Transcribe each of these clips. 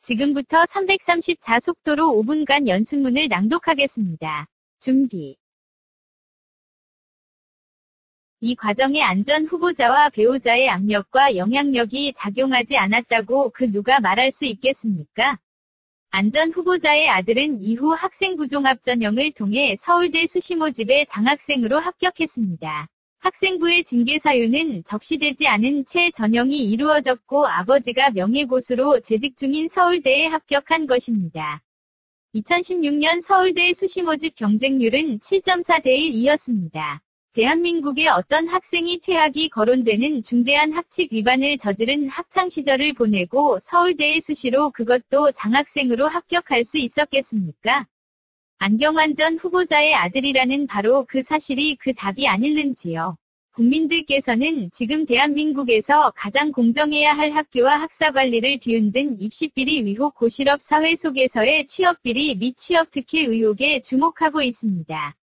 지금부터 334 속도로 5분간 연습문을 낭독하겠습니다. 준비. 이 과정에 안전 후보자와 배우자의 압력과 영향력이 작용하지 않았다고 그 누가 말할 수 있겠습니까? 안전 후보자의 아들은 이후 학생부종합 전형을 통해 서울대 수시모집에 장학생으로 합격했습니다. 학생부의 징계 사유는 적시되지 않은 채 전형이 이루어졌고 아버지가 명예고수로 재직 중인 서울대에 합격한 것입니다. 2016년 서울대 수시모집 경쟁률은 7.4 대 1이었습니다. 대한민국의 어떤 학생이 퇴학이 거론되는 중대한 학칙 위반을 저지른 학창시절을 보내고 서울대의 수시로 그것도 장학생으로 합격할 수 있었겠습니까? 안경환 전 후보자의 아들이라는 바로 그 사실이 그 답이 아닐는지요. 국민들께서는 지금 대한민국에서 가장 공정해야 할 학교와 학사관리를 뒤흔든 입시비리 의혹 고실업 사회 속에서의 취업비리 및 취업특혜 의혹에 주목하고 있습니다.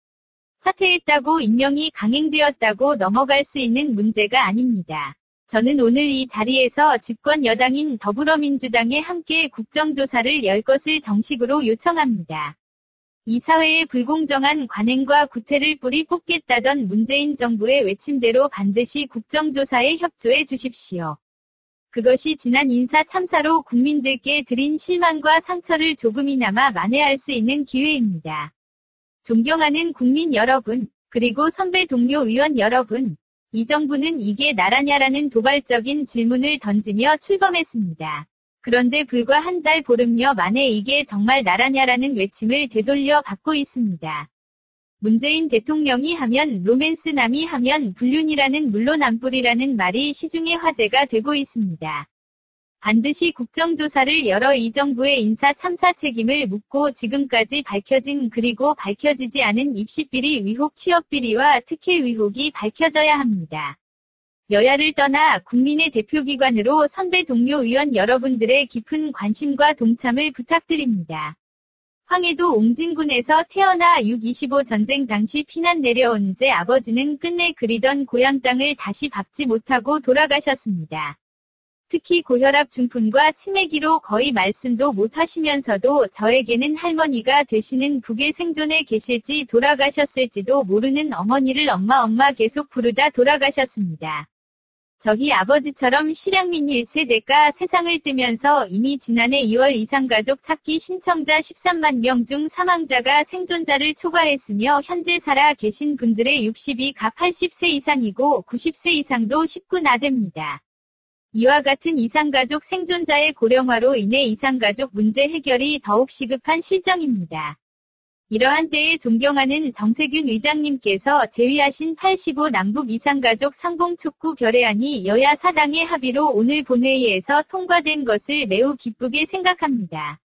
사퇴했다고 임명이 강행되었다고 넘어갈 수 있는 문제가 아닙니다. 저는 오늘 이 자리에서 집권 여당인 더불어민주당에 함께 국정조사를 열 것을 정식으로 요청합니다. 이 사회의 불공정한 관행과 구태를 뿌리 뽑겠다던 문재인 정부의 외침대로 반드시 국정조사에 협조해 주십시오. 그것이 지난 인사 참사로 국민들께 드린 실망과 상처를 조금이나마 만회할 수 있는 기회입니다. 존경하는 국민 여러분, 그리고 선배 동료 의원 여러분, 이 정부는 이게 나라냐라는 도발적인 질문을 던지며 출범했습니다. 그런데 불과 한 달 보름여 만에 이게 정말 나라냐라는 외침을 되돌려 받고 있습니다. 문재인 대통령이 하면 로맨스, 남이 하면 불륜이라는 물론 안뿌리라는 말이 시중에 화제가 되고 있습니다. 반드시 국정조사를 열어 이 정부의 인사 참사 책임을 묻고 지금까지 밝혀진 그리고 밝혀지지 않은 입시비리 의혹, 취업비리와 특혜 의혹이 밝혀져야 합니다. 여야를 떠나 국민의 대표기관으로 선배 동료 의원 여러분들의 깊은 관심과 동참을 부탁드립니다. 황해도 옹진군에서 태어나 6.25 전쟁 당시 피난 내려온 제 아버지는 끝내 그리던 고향 땅을 다시 밟지 못하고 돌아가셨습니다. 특히 고혈압 중풍과 치매기로 거의 말씀도 못하시면서도 저에게는 할머니가 되시는 북에 생존해 계실지 돌아가셨을지도 모르는 어머니를 엄마 계속 부르다 돌아가셨습니다. 저희 아버지처럼 실향민 1세대가 세상을 뜨면서 이미 지난해 2월 이상가족 찾기 신청자 13만 명 중 사망자가 생존자를 초과했으며 현재 살아 계신 분들의 62가 80세 이상이고 90세 이상도 19나대입니다. 이와 같은 이상가족 생존자의 고령화로 인해 이상가족 문제 해결이 더욱 시급한 실정입니다. 이러한 때에 존경하는 정세균 의장님께서 제위하신 85 남북 이상가족 상봉 촉구 결의안이 여야 사당의 합의로 오늘 본회의에서 통과된 것을 매우 기쁘게 생각합니다.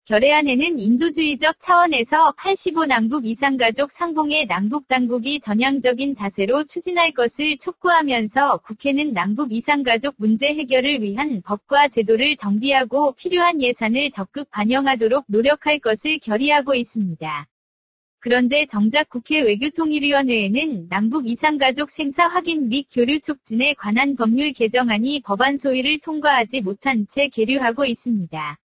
결의안에는 인도주의적 차원에서 85 남북 이상가족 상봉의 남북당국이 전향적인 자세로 추진할 것을 촉구하면서 국회는 남북 이상가족 문제 해결을 위한 법과 제도를 정비하고 필요한 예산을 적극 반영하도록 노력할 것을 결의하고 있습니다. 그런데 정작 국회 외교통일위원회에는 남북 이상가족 생사 확인 및 교류 촉진에 관한 법률 개정안이 법안 소위를 통과하지 못한 채 계류하고 있습니다.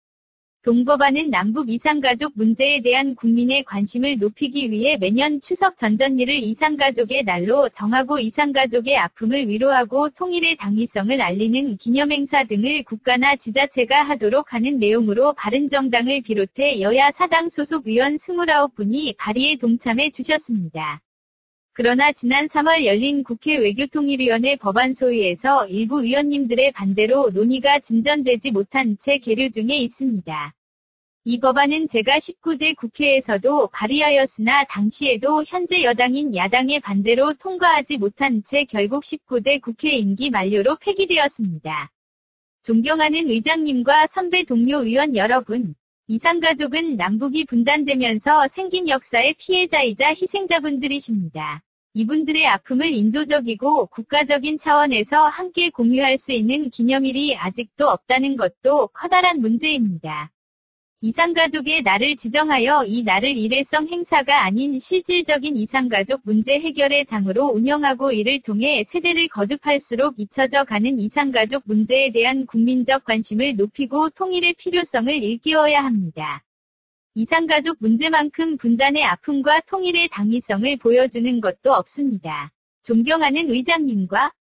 동법안은 남북 이상가족 문제에 대한 국민의 관심을 높이기 위해 매년 추석 전전일을 이상가족의 날로 정하고 이상가족의 아픔을 위로하고 통일의 당위성을 알리는 기념행사 등을 국가나 지자체가 하도록 하는 내용으로 바른정당을 비롯해 여야 사당 소속 의원 29분이 발의에 동참해 주셨습니다. 그러나 지난 3월 열린 국회 외교통일위원회 법안 소위에서 일부 의원님들의 반대로 논의가 진전되지 못한 채 계류 중에 있습니다. 이 법안은 제가 19대 국회에서도 발의하였으나 당시에도 현재 여당인 야당의 반대로 통과하지 못한 채 결국 19대 국회 임기 만료로 폐기되었습니다. 존경하는 의장님과 선배 동료 의원 여러분, 이상가족은 남북이 분단되면서 생긴 역사의 피해자이자 희생자분들이십니다. 이분들의 아픔을 인도적이고 국가적인 차원에서 함께 공유할 수 있는 기념일이 아직도 없다는 것도 커다란 문제입니다. 이산가족의 날을 지정하여 이 날을 일회성 행사가 아닌 실질적인 이산가족 문제 해결의 장으로 운영하고 이를 통해 세대를 거듭할수록 잊혀져 가는 이산가족 문제에 대한 국민적 관심을 높이고 통일의 필요성을 일깨워야 합니다. 이산가족 문제만큼 분단의 아픔과 통일의 당위성을 보여주는 것도 없습니다. 존경하는 의장님과